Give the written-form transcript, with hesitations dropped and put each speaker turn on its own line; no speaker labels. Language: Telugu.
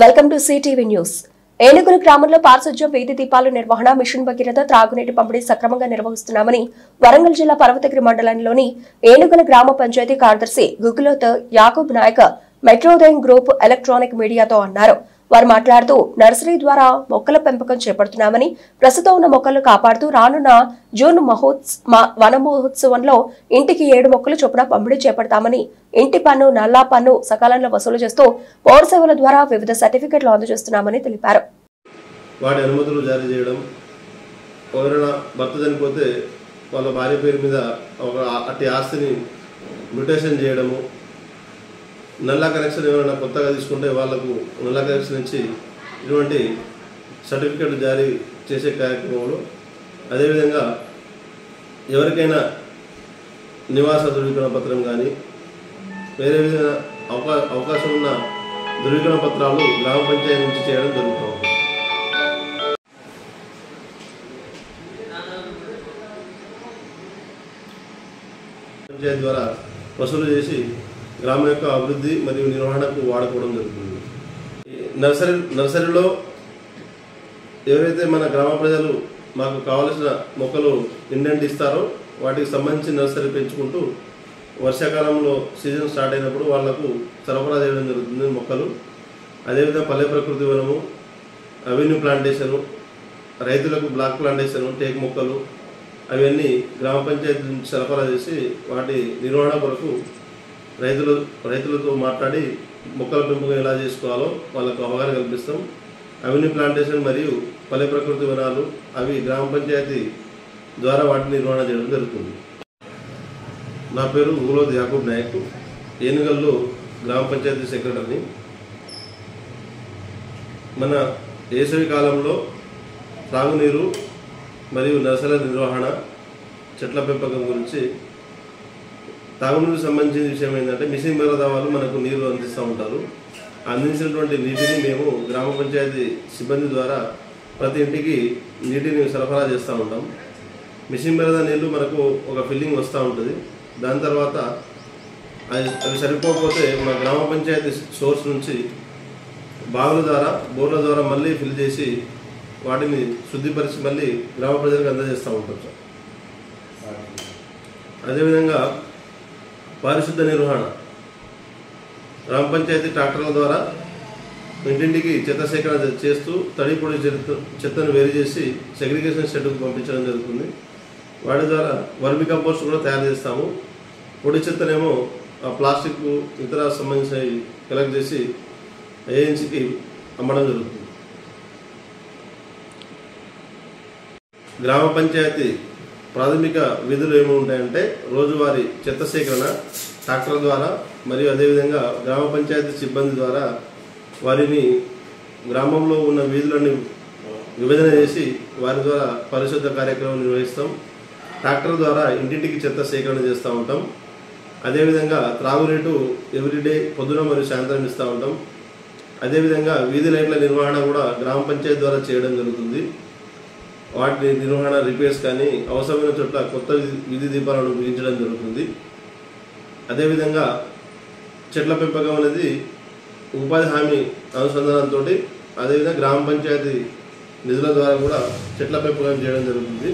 Welcome to CTV news. ఏనుగుల గ్రామంలో పారిశుధ్యం వీధి దీపాలు నిర్వహణ మిషన్ భగీరథ త్రాగునీటి పంపిణీ సక్రమంగా నిర్వహిస్తున్నామని వరంగల్ జిల్లా పర్వతగిరి మండలంలోని ఏనుగుల గ్రామ పంచాయతీ కార్యదర్శి గుగ్గులోత్ యాకూబ్ నాయక్ మెట్రోదయం గ్రూప్ ఎలక్ట్రానిక్ మీడియాతో అన్నారు. వారు మాట్లాడుతూ నర్సరీ ద్వారా మొక్కల పెంపకం చేపడుతున్నామని, ప్రస్తుతం ఉన్న మొక్కలను కాపాడుతూ రానున్న జూన్ వన మహోత్సవంలో ఇంటికి 7 మొక్కలు చొప్పున పంపిణీ చేపడతామని, ఇంటి పన్ను నల్లా పన్ను సకాలంలో వసూలు చేస్తూ పౌర సేవల ద్వారా వివిధ సర్టిఫికెట్లు అందజేస్తున్నామని తెలిపారు.
వాటి అనుమతులు జారీ చేయడం, ఎవరైనా భర్త చనిపోతే వాళ్ళ భార్య పేరు మీద ఒక అట్టి ఆస్తిని మ్యూటేషన్ చేయడము, నల్లా కనెక్షన్ ఎవరైనా కొత్తగా తీసుకుంటే వాళ్లకు నల్లా కనెక్షన్ ఇచ్చి ఇటువంటి సర్టిఫికెట్ జారీ చేసే కార్యక్రమంలో, అదేవిధంగా ఎవరికైనా నివాస ధృవీకరణ పత్రం కానీ వేరే విధంగా అవకాశం ఉన్న ధృవీకరణ పత్రాలు గ్రామ పంచాయతీ నుంచి చేయడం జరుగుతూ ఉంది. పంచాయతీ ద్వారా వసూలు చేసి గ్రామం యొక్క అభివృద్ధి మరియు నిర్వహణకు వాడుకోవడం జరుగుతుంది. నర్సరీలో ఎవరైతే మన గ్రామ ప్రజలు మాకు కావలసిన మొక్కలు ఇండెంట్ ఇస్తారో వాటికి సంబంధించి నర్సరీ పెంచుకుంటూ వర్షాకాలంలో సీజన్ స్టార్ట్ అయినప్పుడు వాళ్లకు సరఫరా చేయడం జరుగుతుంది మొక్కలు. అదేవిధంగా పల్లె ప్రకృతి వనము, అవెన్యూ ప్లాంటేషను, రైతులకు బ్లాక్ ప్లాంటేషను, టేక్ మొక్కలు అవన్నీ గ్రామ పంచాయతీ నుంచి సరఫరా చేసి వాటి నిర్వహణ కొరకు రైతులతో మాట్లాడి మొక్కల పెంపకం ఎలా చేసుకోవాలో వాళ్ళకు అవగాహన కల్పిస్తాం. అవెన్యూ ప్లాంటేషన్ మరియు పల్లె ప్రకృతి వనాలు అవి గ్రామ పంచాయతీ ద్వారా వాటిని నిర్వహణ చేయడం జరుగుతుంది. నా పేరు గుగ్గులోత్ యాకూబ్ నాయక్, ఏనుగల్లో గ్రామ పంచాయతీ సెక్రటరీని. మన వేసవి కాలంలో త్రాగునీరు మరియు నర్సరీల నిర్వహణ, చెట్ల పెంపకం గురించి తాగునీరుకు సంబంధించిన విషయం ఏంటంటే, మిషన్ భగీరథ వాళ్ళు మనకు నీరు అందిస్తూ ఉంటారు. అందించినటువంటి నీటిని మేము గ్రామ పంచాయతీ సిబ్బంది ద్వారా ప్రతి ఇంటికి నీటిని సరఫరా చేస్తూ ఉంటాం. మిషన్ భగీరథ నీళ్లు మనకు ఒక ఫిల్లింగ్ వస్తూ ఉంటుంది. దాని తర్వాత అవి సరిపోకపోతే మా గ్రామ పంచాయతీ సోర్స్ నుంచి బావుల ద్వారా, బోర్ల ద్వారా మళ్ళీ ఫిల్ చేసి వాటిని శుద్ధిపరిచి మళ్ళీ గ్రామ ప్రజలకు అందజేస్తూ ఉంటాం సార్. అదేవిధంగా పారిశుద్ధ నిర్వహణ, గ్రామ పంచాయతీ ట్రాక్టర్ల ద్వారా ఇంటింటికి చెత్త సేకరణ చేస్తూ తడి పొడి చెత్తను వేరు చేసి సెగ్రిగేషన్ షెడ్కు పంపించడం జరుగుతుంది. వాటి ద్వారా వర్మి కంపోస్ట్ కూడా తయారు చేస్తాము. పొడి చెత్తనేమో ప్లాస్టిక్ ఇతర సంబంధించినవి కలెక్ట్ చేసి ఏజెన్సీకి అమ్మడం జరుగుతుంది. గ్రామ పంచాయతీ ప్రాథమిక విధులు ఏమి ఉంటాయంటే, రోజువారీ చెత్త సేకరణ ట్రాక్టర్ ద్వారా మరియు అదేవిధంగా గ్రామ పంచాయతీ సిబ్బంది ద్వారా వారిని గ్రామంలో ఉన్న వీధులను విభజన చేసి వారి ద్వారా పరిశుద్ధ కార్యక్రమం నిర్వహిస్తాం. ట్రాక్టర్ ద్వారా ఇంటింటికి చెత్త సేకరణ చేస్తూ ఉంటాం. అదేవిధంగా త్రాగునీటు ఎవ్రీడే పొద్దున మరియు సాయంత్రం ఇస్తూ ఉంటాం. అదేవిధంగా వీధి లైట్ల నిర్వహణ కూడా గ్రామ పంచాయతీ ద్వారా చేయడం జరుగుతుంది. వాటి నిర్వహణ, రిపేర్స్ కానీ అవసరమైన చోట్ల కొత్త వీధి దీపాలను బిగించడం జరుగుతుంది. అదేవిధంగా చెట్ల పెంపకం అనేది ఉపాధి హామీ అనుసంధానంతో అదేవిధంగా గ్రామ పంచాయతీ నిధుల ద్వారా కూడా చెట్ల పెంపకం చేయడం జరుగుతుంది.